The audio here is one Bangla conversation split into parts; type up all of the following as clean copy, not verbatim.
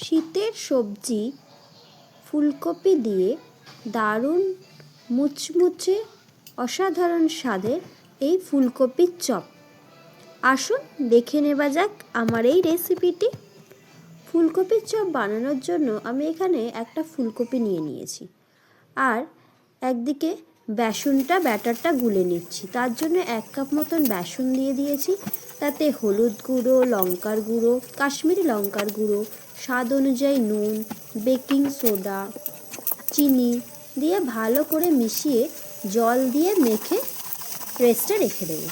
শীতের সবজি ফুলকপি দিয়ে দারুণ মুচমুচে অসাধারণ স্বাদের এই ফুলকপির চপ। আসুন দেখে নেওয়া যাক আমার এই রেসিপিটি। ফুলকপির চপ বানানোর জন্য আমি এখানে একটা ফুলকপি নিয়ে নিয়েছি, আর একদিকে ব্যাটারটা গুলে নিচ্ছি। তার জন্য 1 কাপ মতন বেসন দিয়ে দিয়েছি। তাতে হলুদ গুঁড়ো, লঙ্কার গুঁড়ো, কাশ্মীরি লঙ্কার গুঁড়ো, স্বাদ অনুযায়ী নুন, বেকিং সোডা, চিনি দিয়ে ভালো করে মিশিয়ে জল দিয়ে মেখে রেস্টে রেখে দেব।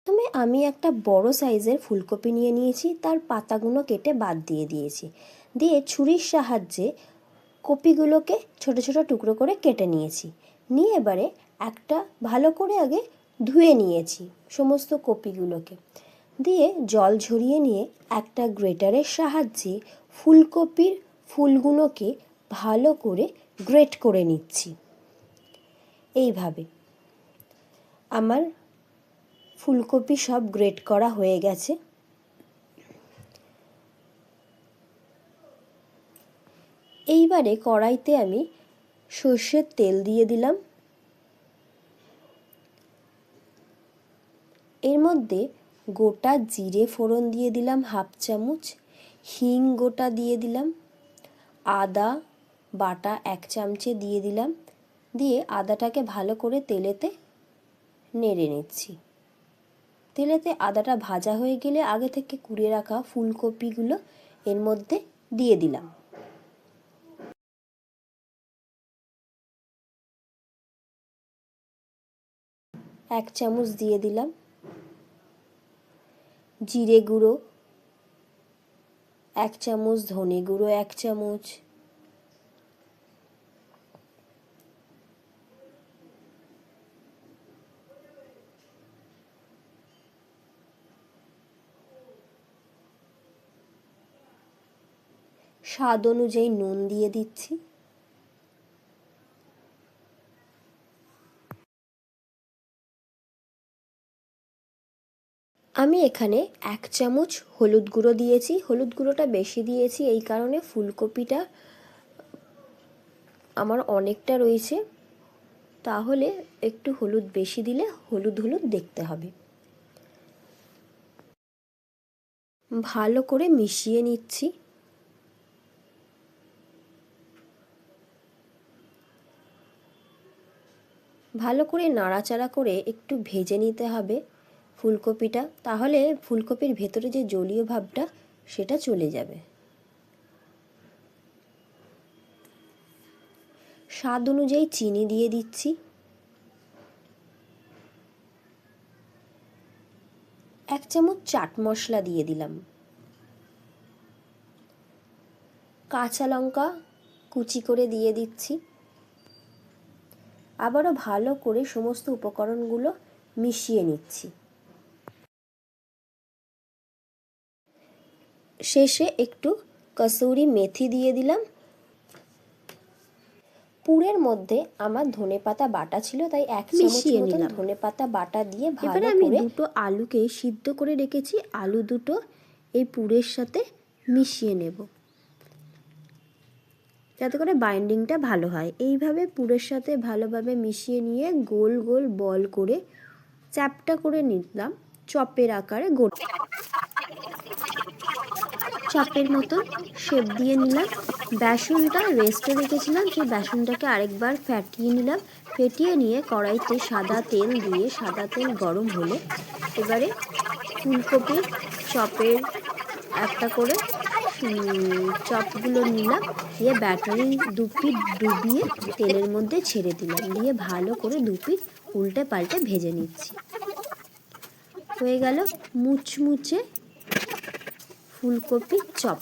প্রথমে আমি একটা বড় সাইজের ফুলকপি নিয়ে নিয়েছি, তার পাতাগুলো কেটে বাদ দিয়ে দিয়েছি। দিয়ে ছুরির সাহায্যে কপিগুলোকে ছোট ছোট টুকরো করে কেটে নিয়েছি। নিয়ে এবারে একটা ভালো করে আগে ধুয়ে নিয়েছি সমস্ত কপিগুলোকে। দিয়ে জল ঝরিয়ে নিয়ে একটা গ্রেটারের সাহায্যে ফুলকপির ফুলগুলোকে ভালো করে গ্রেট করে নিচ্ছি। এইভাবে আমার ফুলকপি সব গ্রেট করা হয়ে গেছে। এইবারে কড়াইতে আমি সর্ষের তেল দিয়ে দিলাম। এর মধ্যে গোটা জিরে ফোড়ন দিয়ে দিলাম 1/2 চামচ, হিং গোটা দিয়ে দিলাম, আদা বাটা 1 চামচে দিয়ে দিলাম। দিয়ে আদাটাকে ভালো করে তেলেতে নেড়ে নিচ্ছি। তেলেতে আদাটা ভাজা হয়ে গেলে আগে থেকে কুড়িয়ে রাখা ফুলকপিগুলো এর মধ্যে দিয়ে দিলাম। এক চামচ দিয়ে দিলাম জিরে গুঁড়ো, 1 চামচ ধনে গুঁড়ো, 1 চামচ, স্বাদ অনুযায়ী নুন দিয়ে দিচ্ছি। আমি এখানে 1 চামচ হলুদ গুঁড়ো দিয়েছি। হলুদ গুঁড়োটা বেশি দিয়েছি এই কারণে ফুলকপিটা আমার অনেকটা রয়েছে, তাহলে একটু হলুদ বেশি দিলে হলুদ হলুদ দেখতে হবে। ভালো করে মিশিয়ে নিচ্ছি। ভালো করে নাড়াচাড়া করে একটু ভেজে নিতে হবে ফুলকপিটা, তাহলে ফুলকপির ভেতরে যে জলীয় ভাবটা সেটা চলে যাবে। স্বাদ অনুযায়ী চিনি দিয়ে দিচ্ছি। 1 চামচ চাট মশলা দিয়ে দিলাম। কাঁচা লঙ্কা কুচি করে দিয়ে দিচ্ছি। আবারও ভালো করে সমস্ত উপকরণগুলো মিশিয়ে নিচ্ছি। শেষে একটু কসুরি মেথি দিয়ে দিলাম। পুরের মধ্যে আমার ধনেপাতা বাটা ছিল, তাই 1 চামচ মতন ধনেপাতা বাটা দিয়ে ভালো করে আমি দুটো আলুকে সিদ্ধ করে রেখেছি, আলু দুটো এই পুরের সাথে মিশিয়ে নেব যাতে করে বাইন্ডিংটা ভালো হয়। এইভাবে পুরের সাথে ভালোভাবে মিশিয়ে নিয়ে গোল গোল বল করে চ্যাপটা করে নিলাম, চপের আকারে গোল চপের মতন শেপ দিয়ে নিলাম। বেসনটা রেস্টে রেখেছিলাম, সেই বেসনটাকে আরেকবার ফেটিয়ে নিলাম। ফেটিয়ে নিয়ে কড়াইতে সাদা তেল দিয়ে, সাদা তেল গরম হলে এবারে ফুলকপির চপের একটা করে চপগুলো নিলাম, দিয়ে ব্যাটারি 2 পিঠ ডুবিয়ে তেলের মধ্যে ছেড়ে দিলাম। দিয়ে ভালো করে 2 পিঠ উল্টে পাল্টে ভেজে নিচ্ছি। হয়ে গেল মুচমুচে ফুলকপির চপ।